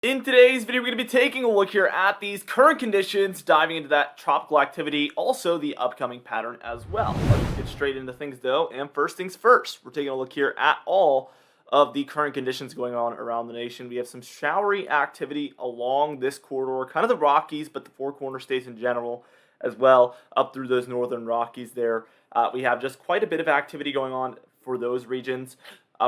In today's video, we're going to be taking a look here at these current conditions, diving into that tropical activity, also the upcoming pattern as well. Let's get straight into things though, and first things first, we're taking a look here at all of the current conditions going on around the nation. We have some showery activity along this corridor, kind of the Rockies, but the Four Corner states in general as well, up through those northern Rockies there. We have just quite a bit of activity going on for those regions.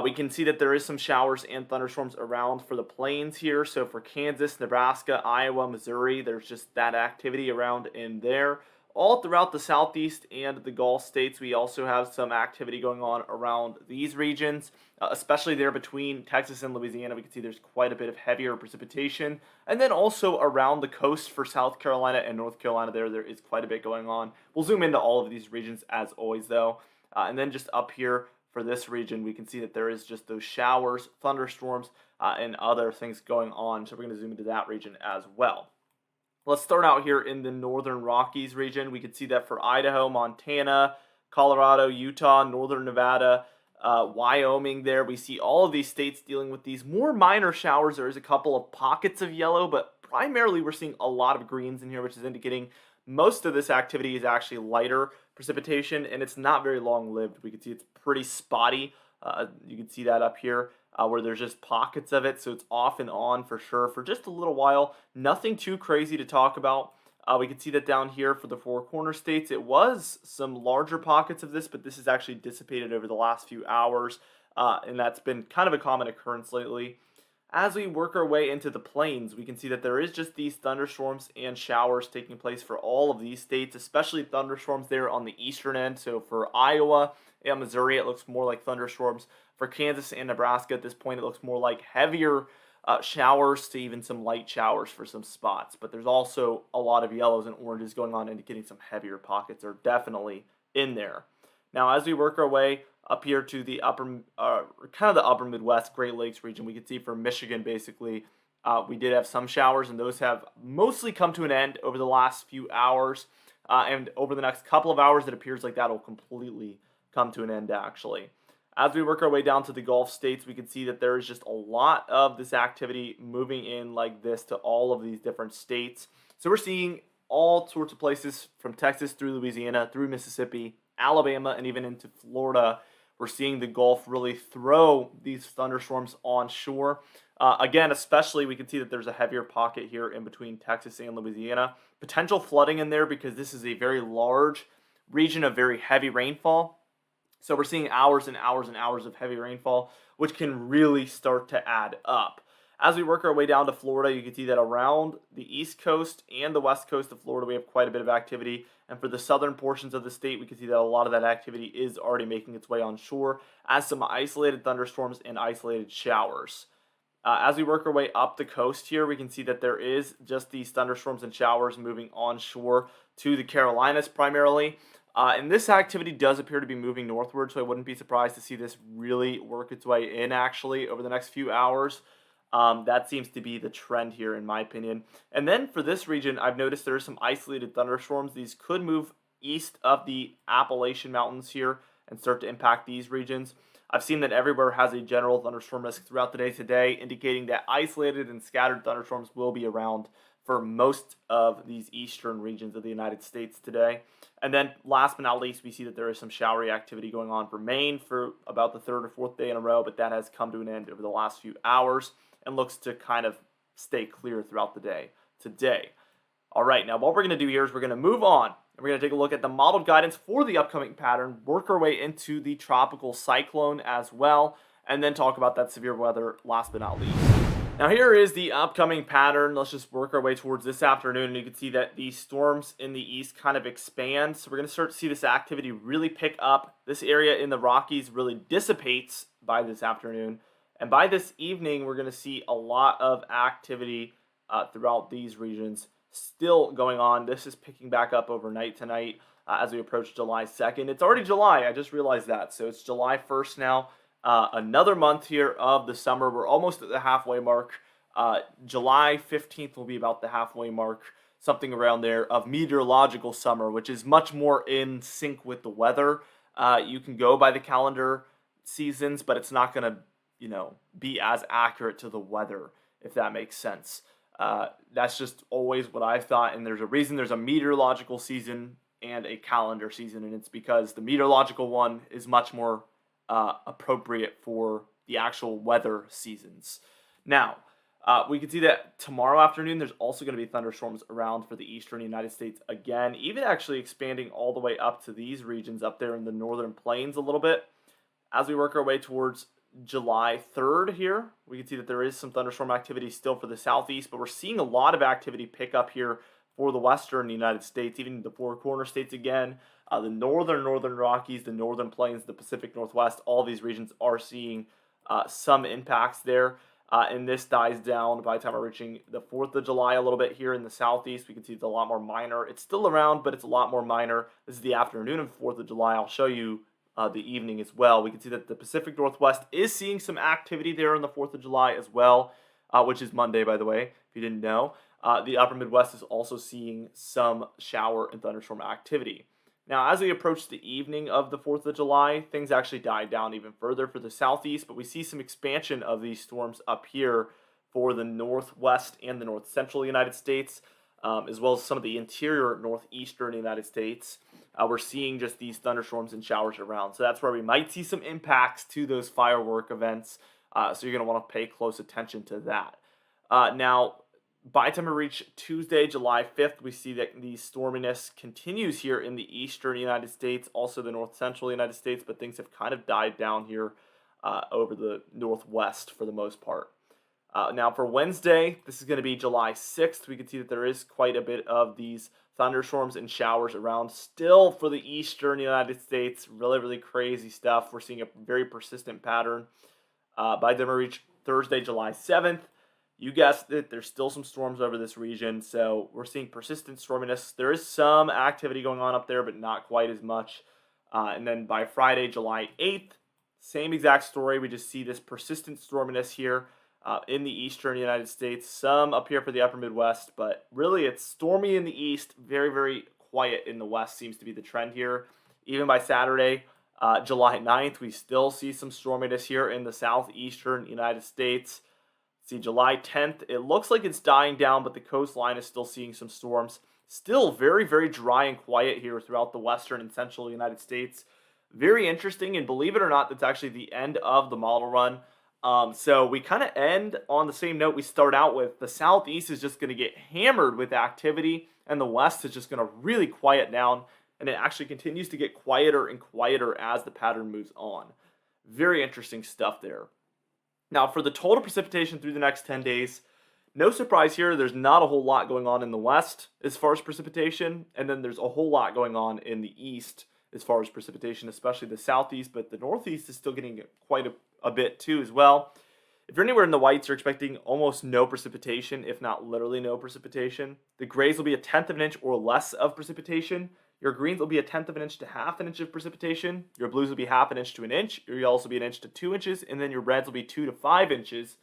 We can see that there is some showers and thunderstorms around for the plains here. So for Kansas, Nebraska, Iowa, Missouri, there's just that activity around in there. All throughout the southeast and the Gulf states, we also have some activity going on around these regions, especially there between Texas and Louisiana. We can see there's quite a bit of heavier precipitation. And then also around the coast for South Carolina and North Carolina there is quite a bit going on. We'll zoom into all of these regions as always though. And then just up here, for this region, we can see that there is just those showers, thunderstorms, and other things going on. So we're going to zoom into that region as well. Let's start out here in the northern Rockies region. We can see that for Idaho, Montana, Colorado, Utah, northern Nevada, Wyoming there. We see all of these states dealing with these more minor showers. There is a couple of pockets of yellow, but primarily we're seeing a lot of greens in here, which is indicating most of this activity is actually lighter precipitation, and it's not very long-lived. We can see it's pretty spotty. You can see that up here where there's just pockets of it, so it's off and on for sure for just a little while. Nothing too crazy to talk about. We can see that down here for the Four Corner states, it was some larger pockets of this, but this is actually dissipated over the last few hours, and that's been kind of a common occurrence lately. As we work our way into the plains, we can see that there is just these thunderstorms and showers taking place for all of these states, especially thunderstorms there on the eastern end. So for Iowa and Missouri, it looks more like thunderstorms. For Kansas and Nebraska, at this point, it looks more like heavier showers to even some light showers for some spots. But there's also a lot of yellows and oranges going on, indicating some heavier pockets are definitely in there. Now, as we work our way up here to the upper, kind of the upper Midwest, Great Lakes region, we can see from Michigan, basically, we did have some showers, and those have mostly come to an end over the last few hours. And over the next couple of hours, it appears like that will completely come to an end, actually. As we work our way down to the Gulf states, we can see that there is just a lot of this activity moving in like this to all of these different states. So we're seeing all sorts of places from Texas through Louisiana, through Mississippi, Alabama, and even into Florida. We're seeing the Gulf really throw these thunderstorms on shore. Again, especially we can see that there's a heavier pocket here in between Texas and Louisiana. Potential flooding in there because this is a very large region of very heavy rainfall. So we're seeing hours and hours and hours of heavy rainfall, which can really start to add up. As we work our way down to Florida, you can see that around the east coast and the west coast of Florida, we have quite a bit of activity. And for the southern portions of the state, we can see that a lot of that activity is already making its way on shore as some isolated thunderstorms and isolated showers. As we work our way up the coast here, we can see that there is just these thunderstorms and showers moving on shore to the Carolinas primarily. And this activity does appear to be moving northward, so I wouldn't be surprised to see this really work its way in actually over the next few hours. That seems to be the trend here, in my opinion. And then for this region, I've noticed there are some isolated thunderstorms. These could move east of the Appalachian Mountains here and start to impact these regions. I've seen that everywhere has a general thunderstorm risk throughout the day today, indicating that isolated and scattered thunderstorms will be around for most of these eastern regions of the United States today. And then last but not least, we see that there is some showery activity going on for Maine for about the third or fourth day in a row, but that has come to an end over the last few hours and looks to kind of stay clear throughout the day today. All right, now what we're going to do here is we're going to move on, and we're going to take a look at the modeled guidance for the upcoming pattern, work our way into the tropical cyclone as well, and then talk about that severe weather last but not least. Now here is the upcoming pattern. Let's just work our way towards this afternoon, and you can see that these storms in the east kind of expand. So we're going to start to see this activity really pick up. This area in the Rockies really dissipates by this afternoon. And by this evening, we're going to see a lot of activity throughout these regions still going on. This is picking back up overnight tonight as we approach July 2nd. It's already July. I just realized that. So it's July 1st now. Another month here of the summer. We're almost at the halfway mark. July 15th will be about the halfway mark, something around there, of meteorological summer, which is much more in sync with the weather. You can go by the calendar seasons, but it's not going to be as accurate to the weather if that makes sense. That's just always what I've thought, and there's a reason there's a meteorological season and a calendar season, and it's because the meteorological one is much more appropriate for the actual weather seasons. Now, we can see that tomorrow afternoon there's also going to be thunderstorms around for the eastern United States again, even actually expanding all the way up to these regions up there in the northern plains a little bit. As we work our way towards July 3rd here, we can see that there is some thunderstorm activity still for the southeast, but we're seeing a lot of activity pick up here for the western United States, even the Four Corner states again, the northern Rockies, the northern plains, the Pacific Northwest. All these regions are seeing some impacts there. And this dies down by the time we're reaching the 4th of July a little bit here in the southeast. We can see it's a lot more minor. It's still around, but it's a lot more minor. This is the afternoon of 4th of July. I'll show you the evening as well. We can see that the Pacific Northwest is seeing some activity there on the 4th of July as well, which is Monday, by the way, if you didn't know. The upper Midwest is also seeing some shower and thunderstorm activity. Now, as we approach the evening of the 4th of July, things actually die down even further for the southeast, but we see some expansion of these storms up here for the northwest and the north central United States, as well as some of the interior northeastern United States. We're seeing just these thunderstorms and showers around. So that's where we might see some impacts to those firework events. So you're going to want to pay close attention to that. Now, by the time we reach Tuesday, July 5th, we see that the storminess continues here in the eastern United States, also the north central United States, but things have kind of died down here over the northwest for the most part. Now for Wednesday, this is going to be July 6th. We can see that there is quite a bit of these thunderstorms and showers around still for the eastern United States. Really, really crazy stuff. We're seeing a very persistent pattern. By the time we reach Thursday, July 7th, you guessed it, there's still some storms over this region, so we're seeing persistent storminess. There is some activity going on up there, but not quite as much. And then by Friday, July 8th, same exact story. We just see this persistent storminess here in the eastern United States. Some up here for the upper Midwest, but really it's stormy in the east, very, very quiet in the west seems to be the trend here. Even by Saturday, July 9th, we still see some storminess here in the southeastern United States. See, July 10th, it looks like it's dying down, but the coastline is still seeing some storms. Still very, very dry and quiet here throughout the western and central United States. Very interesting, and believe it or not, that's actually the end of the model run. So we kind of end on the same note we start out with. The southeast is just going to get hammered with activity, and the west is just going to really quiet down, and it actually continues to get quieter and quieter as the pattern moves on. Very interesting stuff there. Now, for the total precipitation through the next 10 days, no surprise here, there's not a whole lot going on in the west as far as precipitation, and then there's a whole lot going on in the east as far as precipitation, especially the southeast, but the northeast is still getting quite a bit too as well. If you're anywhere in the whites, you're expecting almost no precipitation, if not literally no precipitation. The grays will be 1/10 of an inch or less of precipitation. Your greens will be 1/10 of an inch to 1/2 an inch of precipitation. Your blues will be 1/2 an inch to an inch. Your yellows will be 1 inch to 2 inches. And then your reds will be 2 to 5 inches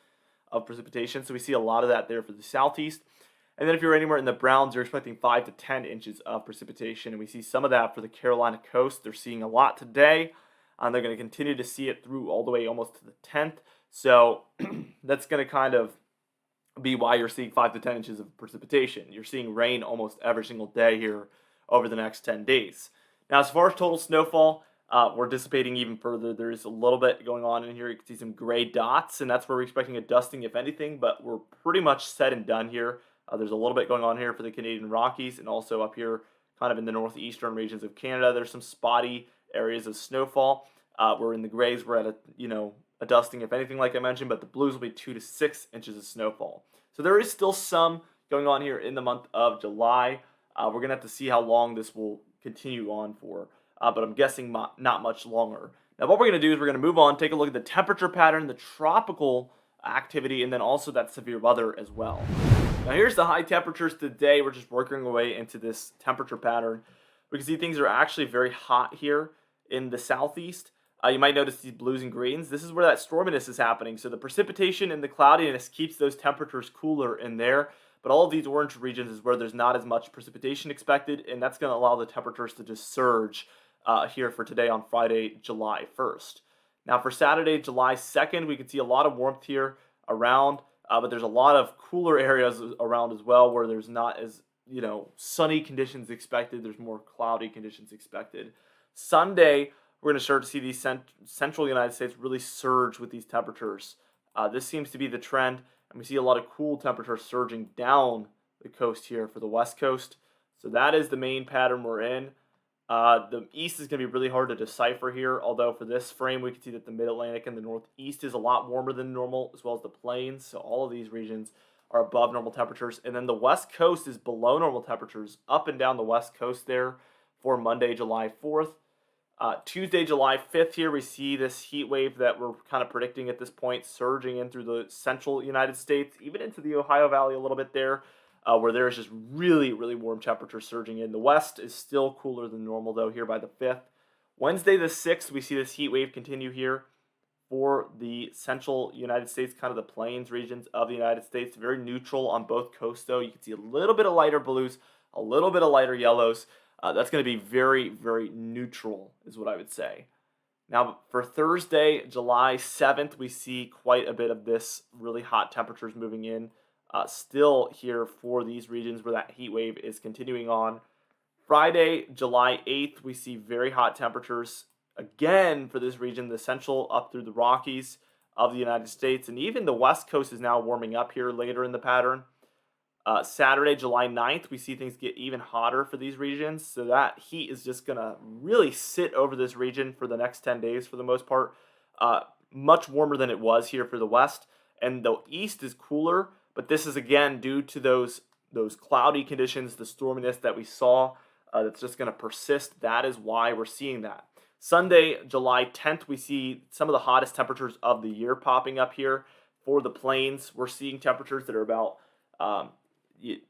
of precipitation. So we see a lot of that there for the southeast. And then if you're anywhere in the browns, you're expecting 5 to 10 inches of precipitation. And we see some of that for the Carolina coast. They're seeing a lot today. And they're going to continue to see it through all the way almost to the 10th. So that's going to kind of be why you're seeing 5 to 10 inches of precipitation. You're seeing rain almost every single day here over the next 10 days. Now, as far as total snowfall, we're dissipating even further. There's a little bit going on in here. You can see some gray dots, and that's where we're expecting a dusting, if anything, but we're pretty much set and done here. There's a little bit going on here for the Canadian Rockies, and also up here kind of in the northeastern regions of Canada. There's some spotty areas of snowfall. We're in the grays. We're at a dusting, if anything, like I mentioned, but the blues will be 2 to 6 inches of snowfall. So there is still some going on here in the month of July. We're going to have to see how long this will continue on for, but I'm guessing not much longer. Now, what we're going to do is we're going to move on, take a look at the temperature pattern, the tropical activity, and then also that severe weather as well. Now, here's the high temperatures today. We're just working our way into this temperature pattern. We can see things are actually very hot here in the southeast. You might notice these blues and greens. This is where that storminess is happening. So the precipitation and the cloudiness keeps those temperatures cooler in there. But all of these orange regions is where there's not as much precipitation expected, and that's going to allow the temperatures to just surge here for today on Friday, July 1st. Now for Saturday, July 2nd, we can see a lot of warmth here around but there's a lot of cooler areas around as well where there's not as, sunny conditions expected. There's more cloudy conditions expected. Sunday, we're going to start to see these central United States really surge with these temperatures. This seems to be the trend, and we see a lot of cool temperatures surging down the coast here for the West Coast. So that is the main pattern we're in. The east is going to be really hard to decipher here, although for this frame we can see that the mid-Atlantic and the northeast is a lot warmer than normal, as well as the plains. So all of these regions are above normal temperatures. And then the West Coast is below normal temperatures up and down the West Coast there for Monday, July 4th. Tuesday, July 5th here, we see this heat wave that we're kind of predicting at this point surging in through the central United States, even into the Ohio Valley a little bit there, where there's just really, really warm temperatures surging in. The west is still cooler than normal, though, here by the 5th. Wednesday, the 6th, we see this heat wave continue here for the central United States, kind of the plains regions of the United States. Very neutral on both coasts, though. You can see a little bit of lighter blues, a little bit of lighter yellows. That's going to be very, very neutral is what I would say. Now, for Thursday, July 7th, we see quite a bit of this really hot temperatures moving in. Still here for these regions where that heat wave is continuing on. Friday, July 8th, we see very hot temperatures again for this region, the central up through the Rockies of the United States. And even the West Coast is now warming up here later in the pattern. Saturday, July 9th, we see things get even hotter for these regions. So that heat is just going to really sit over this region for the next 10 days for the most part. Much warmer than it was here for the West. And the East is cooler, but this is again due to those cloudy conditions, the storminess that we saw that's just going to persist. That is why we're seeing that. Sunday, July 10th, we see some of the hottest temperatures of the year popping up here for the plains. We're seeing temperatures that are about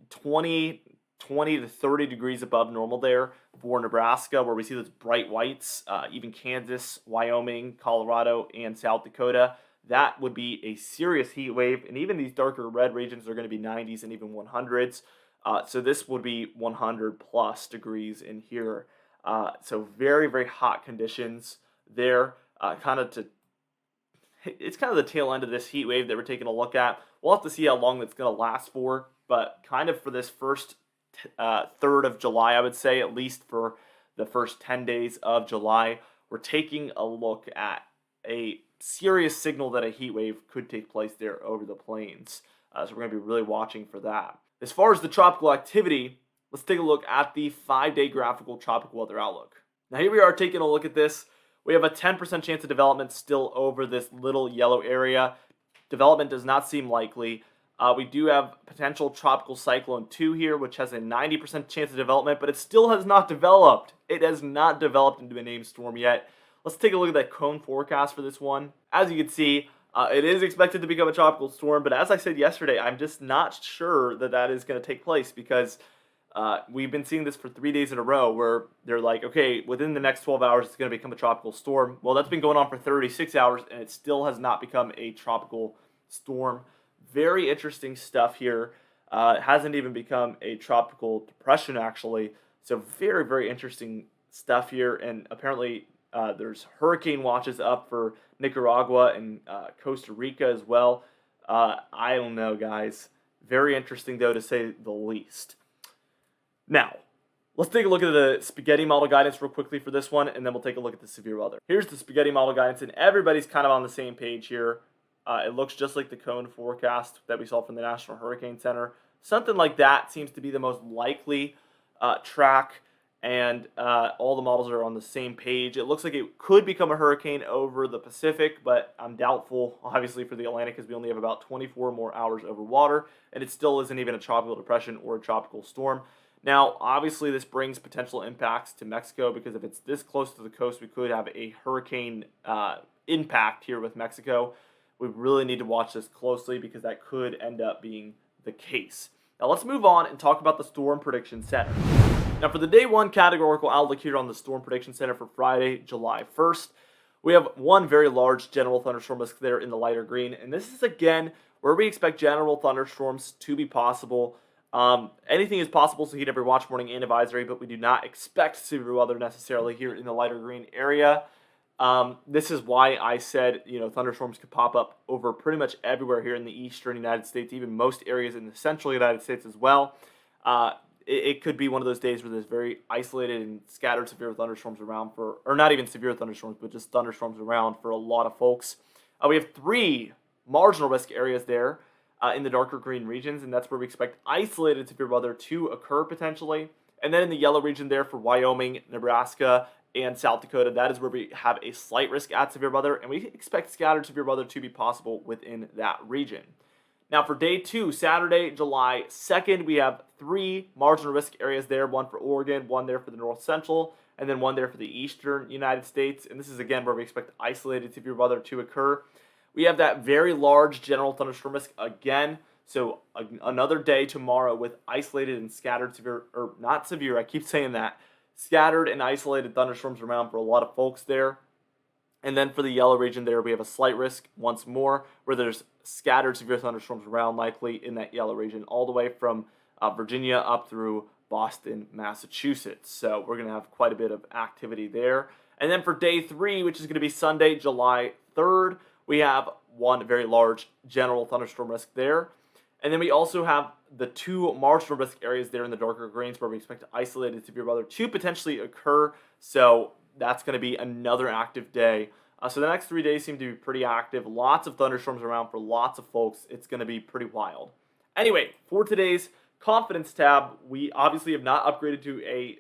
20 to 30 degrees above normal there for Nebraska, where we see those bright whites, even Kansas, Wyoming, Colorado, and South Dakota. That would be a serious heat wave, and even these darker red regions are going to be 90s and even 100s. So this would be 100 plus degrees in here. So very, very hot conditions there. It's kind of the tail end of this heat wave that we're taking a look at. We'll have to see how long that's going to last for, but kind of for this first third of July, I would say, at least for the first 10 days of July, we're taking a look at a serious signal that a heat wave could take place there over the plains. So we're going to be really watching for that. As far as the tropical activity, let's take a look at the 5-day graphical tropical weather outlook. Now here we are taking a look at this. We have a 10% chance of development still over this little yellow area. Development does not seem likely. We do have potential tropical cyclone 2 here, which has a 90% chance of development, but it still has not developed. It has not developed into a named storm yet. Let's take a look at that cone forecast for this one. As you can see, it is expected to become a tropical storm, but as I said yesterday, I'm just not sure that that is going to take place because we've been seeing this for 3 days in a row where they're like, okay, within the next 12 hours, it's going to become a tropical storm. Well, that's been going on for 36 hours, and it still has not become a tropical storm. Very interesting stuff here. It hasn't even become a tropical depression, actually. So very, very interesting stuff here. And apparently there's hurricane watches up for Nicaragua and Costa Rica as well. I don't know, guys. Very interesting, though, to say the least. Now, let's take a look at the spaghetti model guidance real quickly for this one, and then we'll take a look at the severe weather. Here's the spaghetti model guidance, and everybody's kind of on the same page here. It looks just like the cone forecast that we saw from the National Hurricane Center. Something like that seems to be the most likely track, and all the models are on the same page. It looks like it could become a hurricane over the Pacific, but I'm doubtful, obviously, for the Atlantic, because we only have about 24 more hours over water, and it still isn't even a tropical depression or a tropical storm. Now, obviously, this brings potential impacts to Mexico, because if it's this close to the coast, we could have a hurricane impact here with Mexico. We really need to watch this closely because that could end up being the case. Now let's move on and talk about the Storm Prediction Center. Now for the day one categorical outlook here on the Storm Prediction Center for Friday, July 1st, we have one very large general thunderstorm risk there in the lighter green. And this is again where we expect general thunderstorms to be possible. Anything is possible, so heat every watch, warning, and advisory, but we do not expect severe weather necessarily here in the lighter green area. This is why I said, thunderstorms could pop up over pretty much everywhere here in the eastern United States, even most areas in the central United States as well. It could be one of those days where there's very isolated and scattered severe thunderstorms around or not even severe thunderstorms, but just thunderstorms around for a lot of folks. We have 3 marginal risk areas there in the darker green regions, and that's where we expect isolated severe weather to occur potentially. And then in the yellow region there for Wyoming, Nebraska, and South Dakota, that is where we have a slight risk at severe weather, and we expect scattered severe weather to be possible within that region. Now for day 2, Saturday, July 2nd, we have 3 marginal risk areas there, one for Oregon, one there for the north central, and then one there for the eastern United States. And this is again where we expect isolated severe weather to occur. We have that very large general thunderstorm risk again. So another day tomorrow with isolated and scattered severe, or not severe, I keep saying that, scattered and isolated thunderstorms around for a lot of folks there. And then for the yellow region there, we have a slight risk once more where there's scattered severe thunderstorms around likely in that yellow region all the way from Virginia up through Boston, Massachusetts. So we're going to have quite a bit of activity there. And then for day 3, which is going to be Sunday, July 3rd, we have one very large general thunderstorm risk there. And then we also have the 2 marginal risk areas there in the darker greens where we expect isolated severe weather to potentially occur. So that's going to be another active day. So the next 3 days seem to be pretty active. Lots of thunderstorms around for lots of folks. It's going to be pretty wild. Anyway, for today's confidence tab, we obviously have not upgraded to a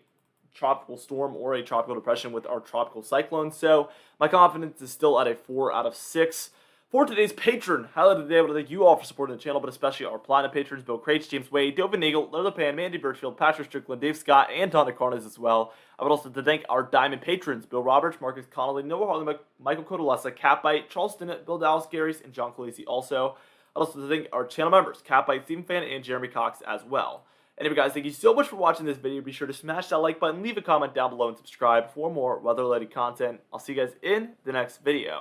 tropical storm or a tropical depression with our tropical cyclone. So my confidence is still at a 4 out of 6. For today's patron highlight of the day, I want to thank you all for supporting the channel, but especially our platinum patrons, Bill Crates, James Wade, Dovin Eagle, Larry Pan, Mandy Birchfield, Patrick Strickland, Dave Scott, and Donna Carnes as well. I would also like to thank our diamond patrons, Bill Roberts, Marcus Connolly, Noah Harley, Michael Codalessa, Catbite, Charles Stinnett, Bill Dallas Garys, and John Calisi also. I'd also like to thank our channel members, Catbite, Stephen Fan, and Jeremy Cox as well. Anyway guys, thank you so much for watching this video. Be sure to smash that like button, leave a comment down below, and subscribe for more weather-related content. I'll see you guys in the next video.